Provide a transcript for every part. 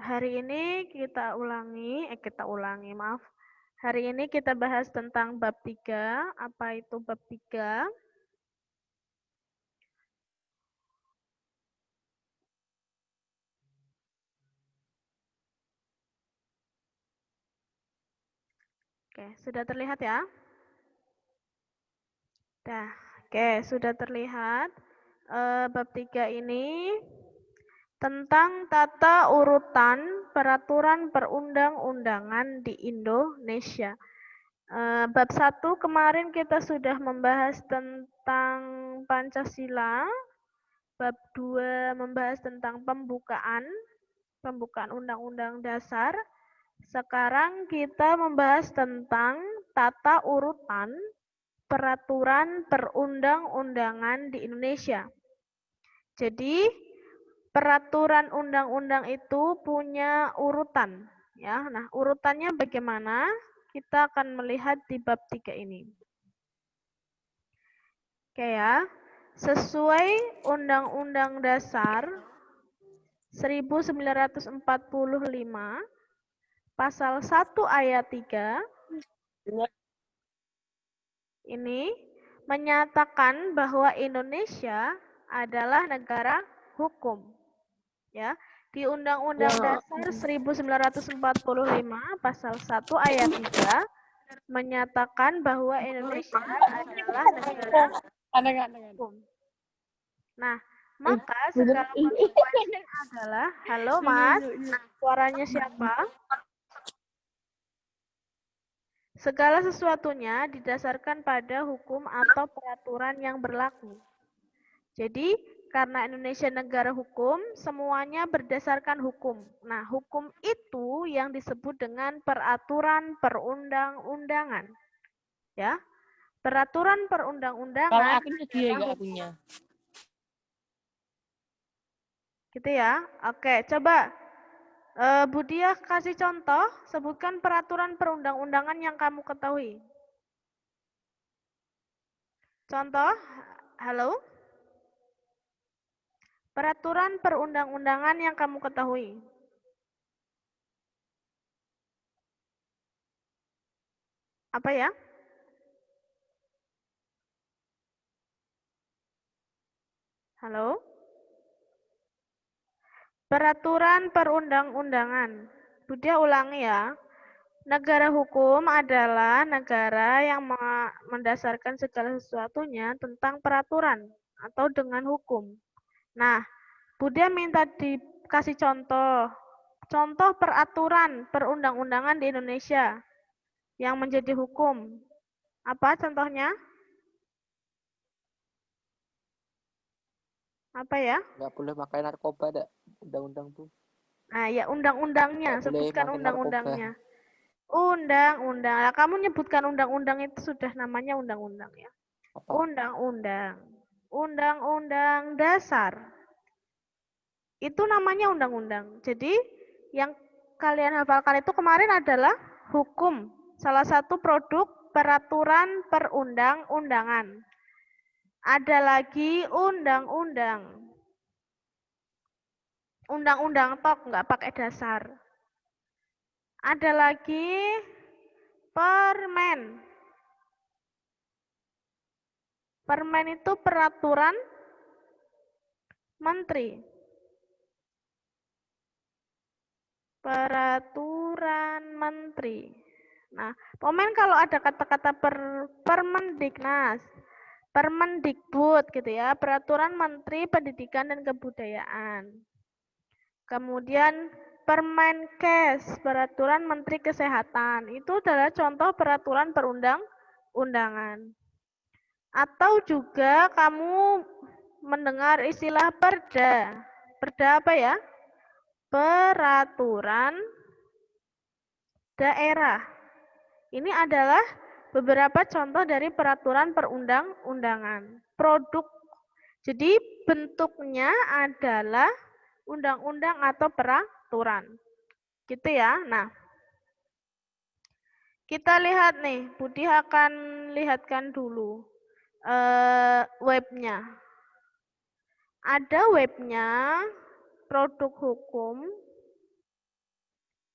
Hari ini maaf. Hari ini kita bahas tentang bab 3. Apa itu bab 3? Oke, sudah terlihat ya? Oke, sudah terlihat. Bab 3 ini tentang tata urutan peraturan perundang-undangan di Indonesia. Bab 1 kemarin kita sudah membahas tentang Pancasila. Bab 2 membahas tentang pembukaan Undang-Undang Dasar. Sekarang kita membahas tentang tata urutan peraturan perundang-undangan di Indonesia. Jadi, peraturan undang-undang itu punya urutan, ya. Nah, urutannya bagaimana? Kita akan melihat di bab 3 ini. Oke ya. Sesuai Undang-Undang Dasar 1945 Pasal 1 ayat 3 ini menyatakan bahwa Indonesia adalah negara hukum. Ya, di Undang-Undang Dasar 1945 Pasal 1 ayat 3 menyatakan bahwa Indonesia adalah negara hukum. Nah, maka segala konsekuensinya adalah, halo Mas, suaranya siapa? Segala sesuatunya didasarkan pada hukum atau peraturan yang berlaku. Jadi, karena Indonesia negara hukum, semuanya berdasarkan hukum. Nah, hukum itu yang disebut dengan peraturan perundang-undangan. Ya, peraturan perundang-undangan. Kalau aku dia ya punya. Gitu ya. Oke, coba Bu Diah kasih contoh, sebutkan peraturan perundang-undangan yang kamu ketahui. Contoh, halo? Peraturan perundang-undangan yang kamu ketahui. Apa ya? Halo? Peraturan perundang-undangan. Budia ulangi ya. Negara hukum adalah negara yang mendasarkan segala sesuatunya tentang peraturan atau dengan hukum. Nah, Budia minta dikasih contoh. Contoh peraturan perundang-undangan di Indonesia yang menjadi hukum. Apa contohnya? Apa ya? Nggak boleh pakai narkoba, dak. Undang-undang tuh. Nah, ya undang-undangnya, Nggak boleh sebutkan pakai narkoba. undang-undangnya. Undang-undang. Nah, kamu nyebutkan undang-undang itu sudah namanya undang-undang ya. Apa? Undang-undang. Undang-undang dasar. Itu namanya undang-undang. Jadi, yang kalian hafalkan itu kemarin adalah hukum. Salah satu produk peraturan perundang-undangan. Ada lagi undang-undang. Undang-undang tok, nggak pakai dasar. Ada lagi permen. Permen itu peraturan menteri. Peraturan menteri. Nah, permen kalau ada kata-kata Permendiknas, Permendikbud gitu ya, peraturan menteri pendidikan dan kebudayaan. Kemudian Permenkes, peraturan menteri kesehatan. Itu adalah contoh peraturan perundang-undangan. Atau juga kamu mendengar istilah perda. Perda apa ya? Peraturan daerah. Ini adalah beberapa contoh dari peraturan perundang-undangan. Produk. Jadi bentuknya adalah undang-undang atau peraturan. Gitu ya. Nah, kita lihat nih, Budi akan lihatkan dulu webnya. Ada webnya produk hukum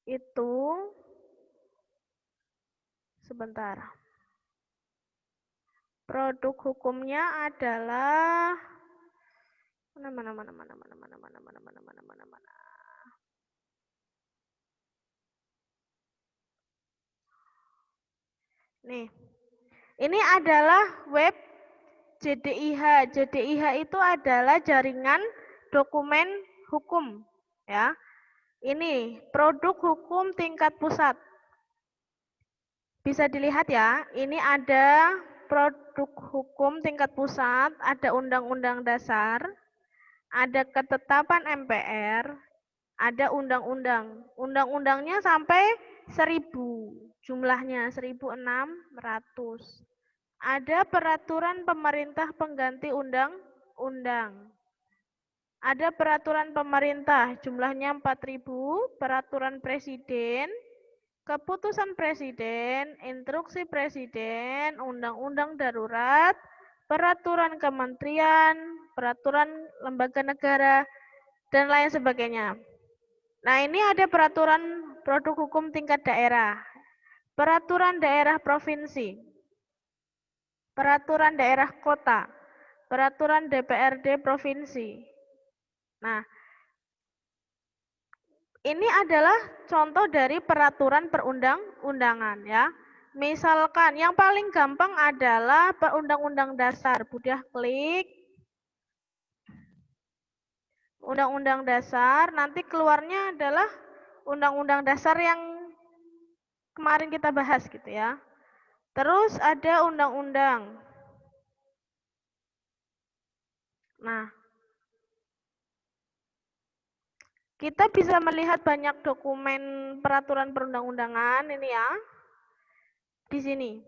itu sebentar. Produk hukumnya adalah mana. Nih, ini adalah web JDIH. JDIH itu adalah jaringan dokumen hukum, ya. Ini produk hukum tingkat pusat. Bisa dilihat ya, ini ada produk hukum tingkat pusat, ada undang-undang dasar, ada ketetapan MPR, ada undang-undang. Undang-undangnya sampai 1000, jumlahnya 1600. Ada peraturan pemerintah pengganti undang-undang. Ada peraturan pemerintah, jumlahnya 4000, peraturan presiden, keputusan presiden, instruksi presiden, undang-undang darurat, peraturan kementerian, peraturan lembaga negara, dan lain sebagainya. Nah, ini ada peraturan produk hukum tingkat daerah, peraturan daerah provinsi, peraturan daerah kota, peraturan DPRD provinsi. Nah, ini adalah contoh dari peraturan perundang-undangan ya. Misalkan yang paling gampang adalah Undang-Undang Dasar. Mudah klik Undang-Undang Dasar, nanti keluarnya adalah Undang-Undang Dasar yang kemarin kita bahas gitu ya. Terus ada undang-undang. Nah, kita bisa melihat banyak dokumen peraturan perundang-undangan ini ya. Di sini.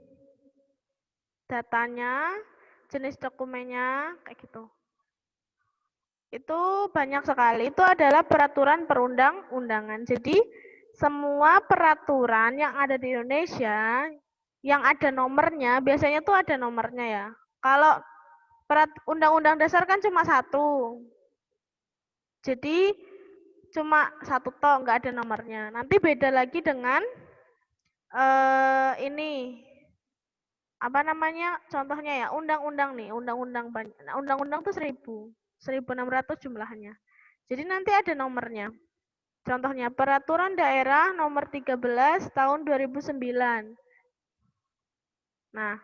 Datanya, jenis dokumennya kayak gitu. Itu banyak sekali. Itu adalah peraturan perundang-undangan. Jadi, semua peraturan yang ada di Indonesia yang ada nomornya, biasanya tuh ada nomornya ya. Kalau undang-undang dasar kan cuma satu. Jadi cuma satu toh, nggak ada nomornya. Nanti beda lagi dengan ini apa namanya? Contohnya ya, undang-undang nih, undang-undang tuh 1600 jumlahnya. Jadi nanti ada nomornya. Contohnya Peraturan Daerah Nomor 13 Tahun 2009. Nah,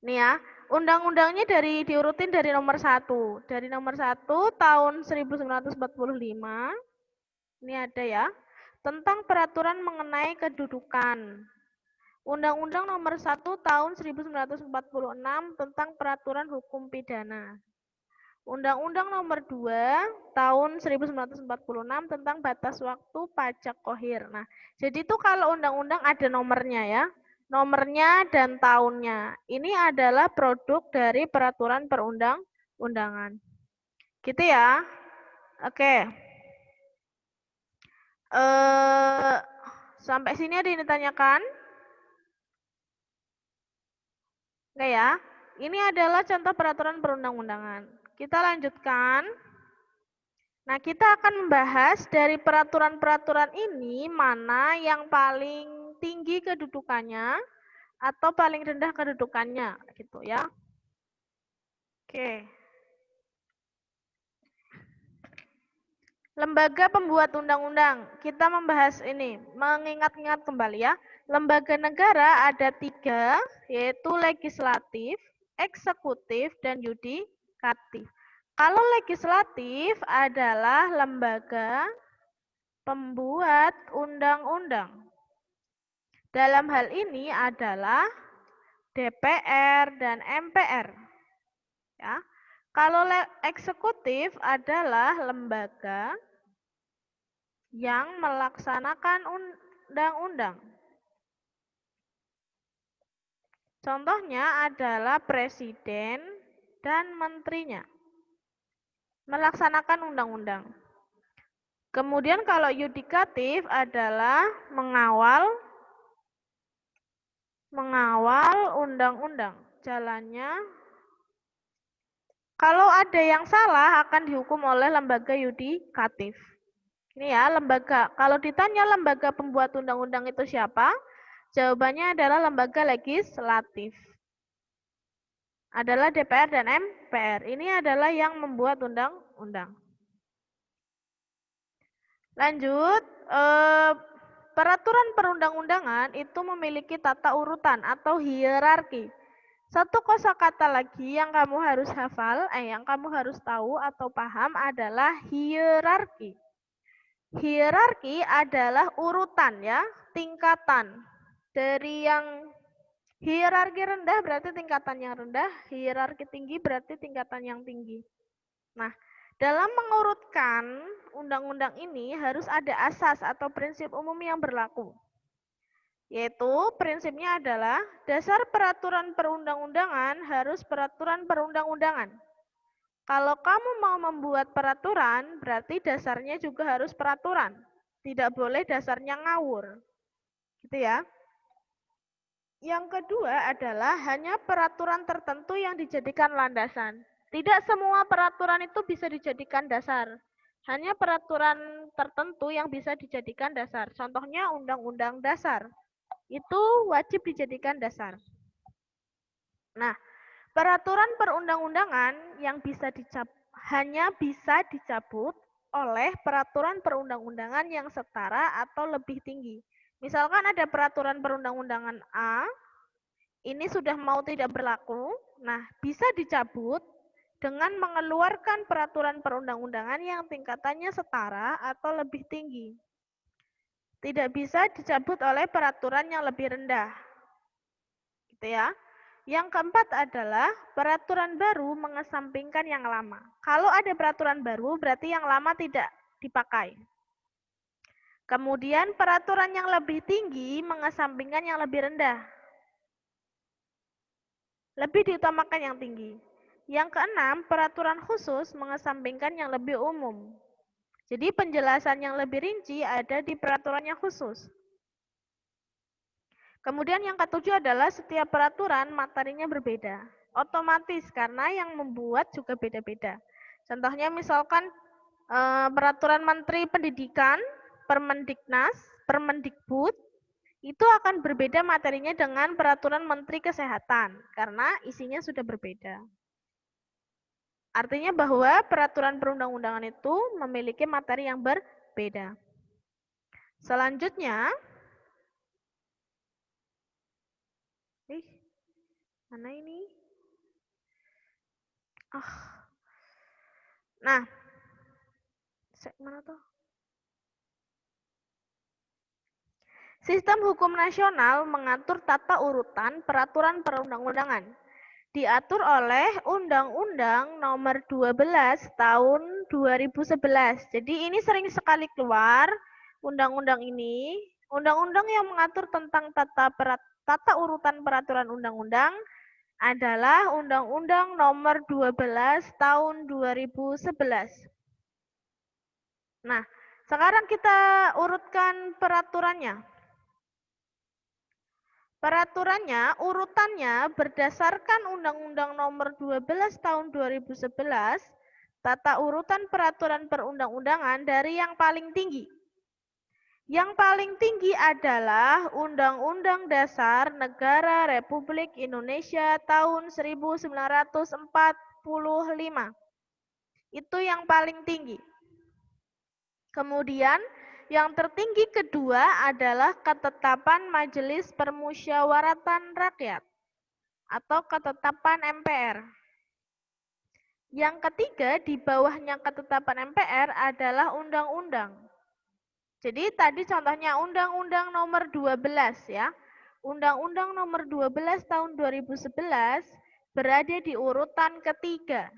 nih ya, undang-undangnya diurutin dari nomor 1. Dari nomor 1 tahun 1945. Ini ada ya. Tentang peraturan mengenai kedudukan. Undang-Undang Nomor 1 Tahun 1946 tentang peraturan hukum pidana. Undang-Undang Nomor 2 Tahun 1946 tentang batas waktu pajak khoir. Nah, jadi itu kalau undang-undang ada nomornya ya. Nomornya dan tahunnya. Ini adalah produk dari peraturan perundang-undangan. Gitu ya. Oke. Sampai sini ada yang ditanyakan? Enggak ya? Ini adalah contoh peraturan perundang-undangan. Kita lanjutkan. Nah, kita akan membahas dari peraturan-peraturan ini mana yang paling tinggi kedudukannya atau paling rendah kedudukannya, gitu ya. Oke. Lembaga pembuat undang-undang. Kita membahas ini, mengingat-ingat kembali ya. Lembaga negara ada 3, yaitu legislatif, eksekutif, dan yudikatif. Kalau legislatif adalah lembaga pembuat undang-undang. Dalam hal ini adalah DPR dan MPR. Ya. Kalau eksekutif adalah lembaga yang melaksanakan undang-undang. Contohnya adalah presiden dan menterinya melaksanakan undang-undang. Kemudian kalau yudikatif adalah mengawal undang-undang jalannya. Kalau ada yang salah akan dihukum oleh lembaga yudikatif. Ini ya, lembaga. Kalau ditanya lembaga pembuat undang-undang itu siapa? Jawabannya adalah lembaga legislatif. Adalah DPR dan MPR. Ini adalah yang membuat undang-undang. Lanjut, peraturan perundang-undangan itu memiliki tata urutan atau hierarki. Satu kosakata lagi yang kamu harus hafal, yang kamu harus tahu atau paham adalah hierarki. Hierarki adalah urutan ya, tingkatan. Dari yang hierarki rendah berarti tingkatan yang rendah, hierarki tinggi berarti tingkatan yang tinggi. Nah, dalam mengurutkan undang-undang ini harus ada asas atau prinsip umum yang berlaku. Yaitu prinsipnya adalah dasar peraturan perundang-undangan harus peraturan perundang-undangan. Kalau kamu mau membuat peraturan, berarti dasarnya juga harus peraturan. Tidak boleh dasarnya ngawur. Gitu ya. Yang kedua adalah hanya peraturan tertentu yang dijadikan landasan. Tidak semua peraturan itu bisa dijadikan dasar. Hanya peraturan tertentu yang bisa dijadikan dasar. Contohnya Undang-Undang Dasar. Itu wajib dijadikan dasar. Nah, peraturan perundang-undangan yang hanya bisa dicabut oleh peraturan perundang-undangan yang setara atau lebih tinggi. Misalkan ada peraturan perundang-undangan A, ini sudah mau tidak berlaku, nah bisa dicabut dengan mengeluarkan peraturan perundang-undangan yang tingkatannya setara atau lebih tinggi. Tidak bisa dicabut oleh peraturan yang lebih rendah. Gitu ya. Yang keempat adalah peraturan baru mengesampingkan yang lama. Kalau ada peraturan baru berarti yang lama tidak dipakai. Kemudian peraturan yang lebih tinggi mengesampingkan yang lebih rendah. Lebih diutamakan yang tinggi. Yang keenam, peraturan khusus mengesampingkan yang lebih umum. Jadi penjelasan yang lebih rinci ada di peraturan yang khusus. Kemudian yang ketujuh adalah setiap peraturan materinya berbeda. Otomatis karena yang membuat juga beda-beda. Contohnya misalkan peraturan Menteri Pendidikan, Permendiknas, Permendikbud, itu akan berbeda materinya dengan peraturan Menteri Kesehatan karena isinya sudah berbeda. Artinya bahwa peraturan perundang-undangan itu memiliki materi yang berbeda. Selanjutnya, mana ini? Nah, mana tuh? Sistem hukum nasional mengatur tata urutan peraturan perundang-undangan. Diatur oleh Undang-Undang Nomor 12 Tahun 2011. Jadi ini sering sekali keluar undang-undang ini. Undang-undang yang mengatur tentang tata urutan peraturan undang-undang adalah Undang-Undang Nomor 12 Tahun 2011. Nah, sekarang kita urutkan peraturannya. Peraturannya, urutannya berdasarkan Undang-Undang Nomor 12 Tahun 2011, tata urutan peraturan perundang-undangan dari yang paling tinggi. Yang paling tinggi adalah Undang-Undang Dasar Negara Republik Indonesia tahun 1945. Itu yang paling tinggi. Kemudian yang tertinggi kedua adalah ketetapan Majelis Permusyawaratan Rakyat atau ketetapan MPR. Yang ketiga di bawahnya ketetapan MPR adalah undang-undang. Jadi tadi contohnya Undang-Undang Nomor 12 ya. Undang-Undang Nomor 12 Tahun 2011 berada di urutan ketiga.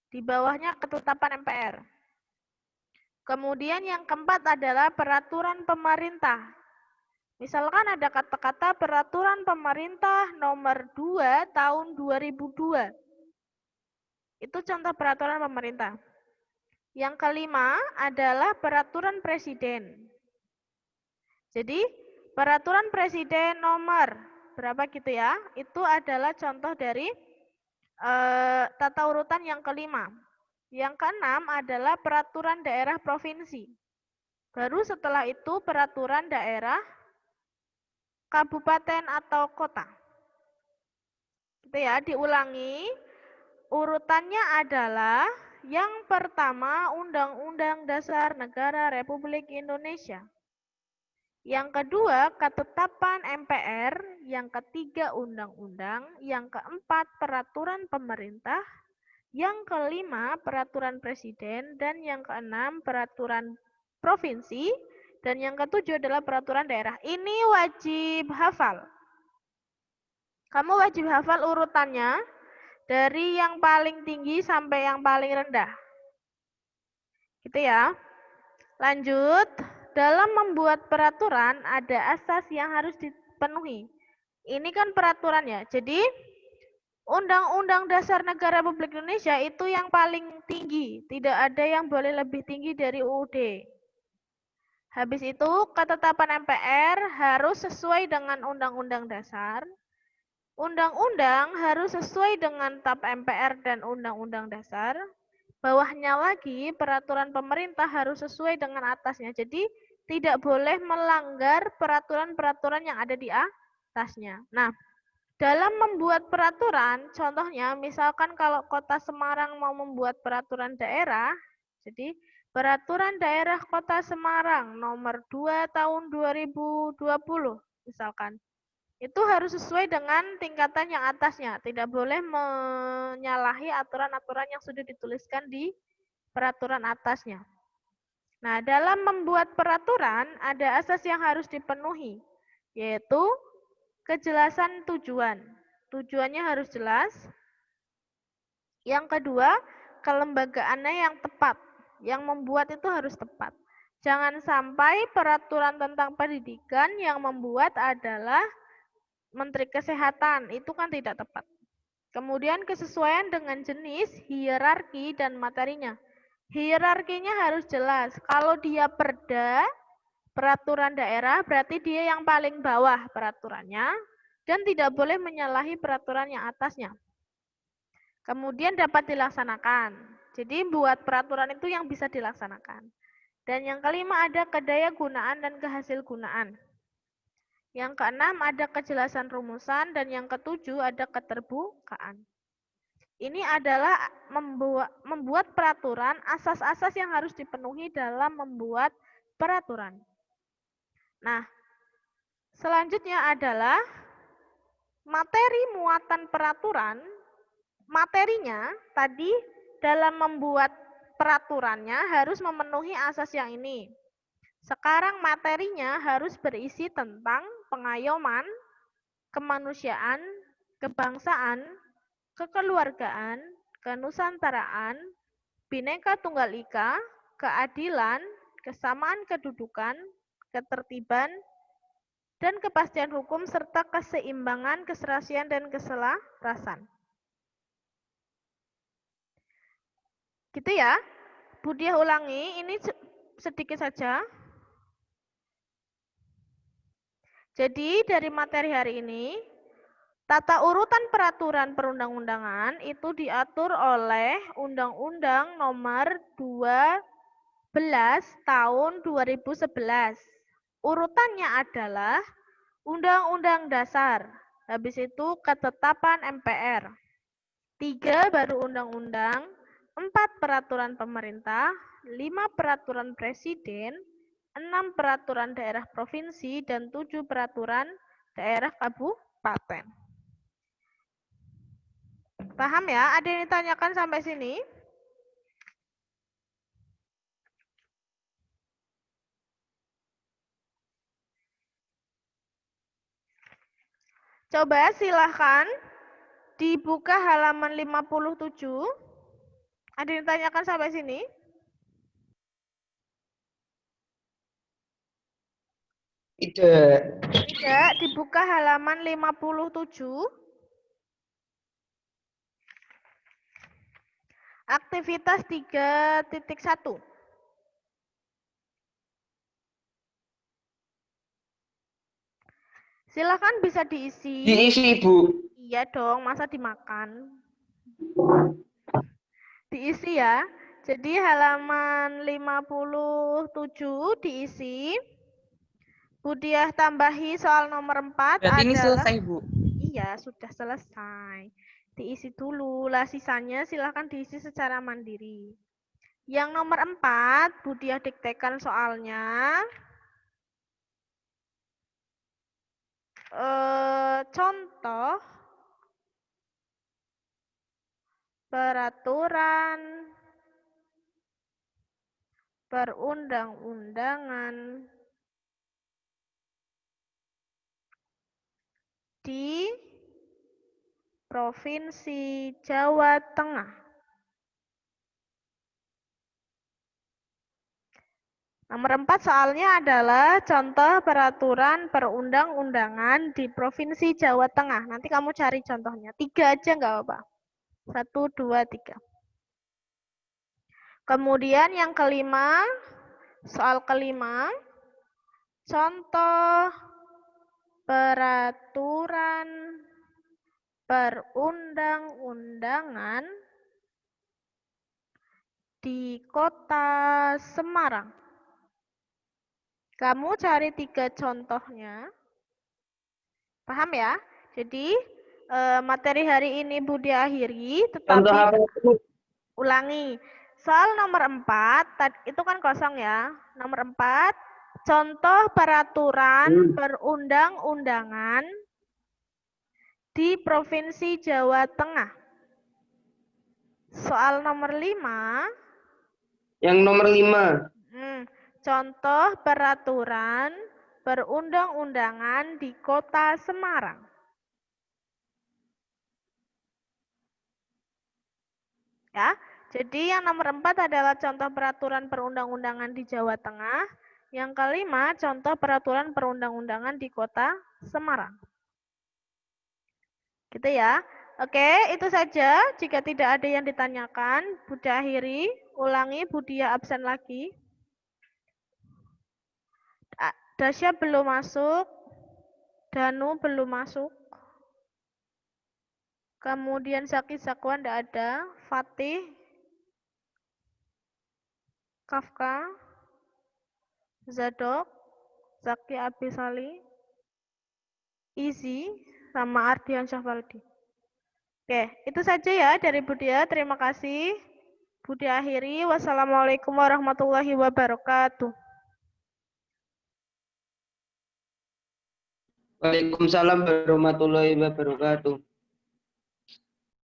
Di bawahnya ketetapan MPR. Kemudian yang keempat adalah peraturan pemerintah. Misalkan ada kata-kata peraturan pemerintah nomor 2 tahun 2002. Itu contoh peraturan pemerintah. Yang kelima adalah peraturan presiden. Jadi peraturan presiden nomor berapa gitu ya, itu adalah contoh dari tata urutan yang kelima. Yang keenam adalah peraturan daerah provinsi. Baru setelah itu peraturan daerah kabupaten atau kota. Gitu ya, diulangi. Urutannya adalah yang pertama Undang-Undang Dasar Negara Republik Indonesia. Yang kedua, ketetapan MPR. Yang ketiga, undang-undang. Yang keempat, peraturan pemerintah. Yang kelima, peraturan presiden. Dan yang keenam, peraturan provinsi. Dan yang ketujuh adalah peraturan daerah. Ini wajib hafal. Kamu wajib hafal urutannya dari yang paling tinggi sampai yang paling rendah. Gitu ya. Lanjut, dalam membuat peraturan ada asas yang harus dipenuhi. Ini kan peraturan ya. Jadi, Undang-Undang Dasar Negara Republik Indonesia itu yang paling tinggi. Tidak ada yang boleh lebih tinggi dari UUD. Habis itu, ketetapan MPR harus sesuai dengan Undang-Undang Dasar. Undang-undang harus sesuai dengan TAP MPR dan Undang-Undang Dasar. Bawahnya lagi, peraturan pemerintah harus sesuai dengan atasnya. Jadi, tidak boleh melanggar peraturan-peraturan yang ada di atasnya. Nah, dalam membuat peraturan, contohnya misalkan kalau Kota Semarang mau membuat peraturan daerah, jadi peraturan daerah Kota Semarang nomor 2 tahun 2020 misalkan. Itu harus sesuai dengan tingkatan yang atasnya, tidak boleh menyalahi aturan-aturan yang sudah dituliskan di peraturan atasnya. Nah, dalam membuat peraturan ada asas yang harus dipenuhi, yaitu kejelasan tujuan. Tujuannya harus jelas. Yang kedua, kelembagaannya yang tepat. Yang membuat itu harus tepat. Jangan sampai peraturan tentang pendidikan yang membuat adalah Menteri Kesehatan. Itu kan tidak tepat. Kemudian kesesuaian dengan jenis, hierarki, dan materinya. Hierarkinya harus jelas. Kalau dia perda, peraturan daerah, berarti dia yang paling bawah peraturannya dan tidak boleh menyalahi peraturan yang atasnya. Kemudian dapat dilaksanakan. Jadi buat peraturan itu yang bisa dilaksanakan. Dan yang kelima ada kedaya gunaan dan kehasil gunaan. Yang keenam ada kejelasan rumusan dan yang ketujuh ada keterbukaan. Ini adalah membuat peraturan, asas-asas yang harus dipenuhi dalam membuat peraturan. Nah, selanjutnya adalah materi muatan peraturan. Materinya tadi dalam membuat peraturannya harus memenuhi asas yang ini. Sekarang materinya harus berisi tentang pengayoman, kemanusiaan, kebangsaan, kekeluargaan, kenusantaraan, Bhinneka Tunggal Ika, keadilan, kesamaan kedudukan, ketertiban, dan kepastian hukum, serta keseimbangan, keserasian, dan keselarasan. Gitu ya. Budiah ulangi, ini sedikit saja. Jadi dari materi hari ini, tata urutan peraturan perundang-undangan itu diatur oleh Undang-Undang Nomor 12 Tahun 2011. Urutannya adalah Undang-Undang Dasar. Habis itu ketetapan MPR. 3 baru undang-undang, 4 peraturan pemerintah, 5 peraturan presiden, 6 peraturan daerah provinsi, dan 7 peraturan daerah kabupaten. Paham ya? Ada yang ditanyakan sampai sini? Coba silahkan dibuka halaman 57. Ada yang ditanyakan sampai sini? Tidak, dibuka halaman 57. Aktivitas 3.1. Silakan bisa diisi. Diisi, Ibu. Iya dong, masa dimakan. Diisi ya. Jadi halaman 57 diisi. Budiah tambahi soal nomor 4 Berarti ini adalah... selesai, Bu. Iya, sudah selesai. Diisi dulu. Lah sisanya silahkan diisi secara mandiri. Yang nomor 4, Budiah diktekan soalnya. Contoh peraturan perundang-undangan di Provinsi Jawa Tengah. Nomor 4 soalnya adalah contoh peraturan perundang-undangan di Provinsi Jawa Tengah. Nanti kamu cari contohnya. 3 aja nggak apa-apa. 1, 2, 3. Kemudian yang kelima, soal kelima, contoh peraturan perundang-undangan di Kota Semarang. Kamu cari 3 contohnya. Paham ya? Jadi materi hari ini Budi akhiri, tetapi ulangi. Soal nomor 4, itu kan kosong ya. Nomor 4, contoh peraturan perundang-undangan di Provinsi Jawa Tengah. Soal nomor 5. Yang nomor 5. Contoh peraturan perundang-undangan di Kota Semarang. Ya, jadi yang nomor 4 adalah contoh peraturan perundang-undangan di Jawa Tengah. Yang kelima, contoh peraturan perundang-undangan di Kota Semarang. Gitu ya. Oke, itu saja. Jika tidak ada yang ditanyakan, Budi akhiri. Ulangi, Budia absen lagi. Dasya belum masuk. Danu belum masuk. Kemudian Zaki Zakwan tidak ada. Fatih. Kafka. Zadok. Zaki Abisali. Izi. Sama Ardian Syafaldi. Oke, itu saja ya dari Budia. Terima kasih. Budi akhiri. Wassalamualaikum warahmatullahi wabarakatuh. Waalaikumsalam warahmatullahi wabarakatuh.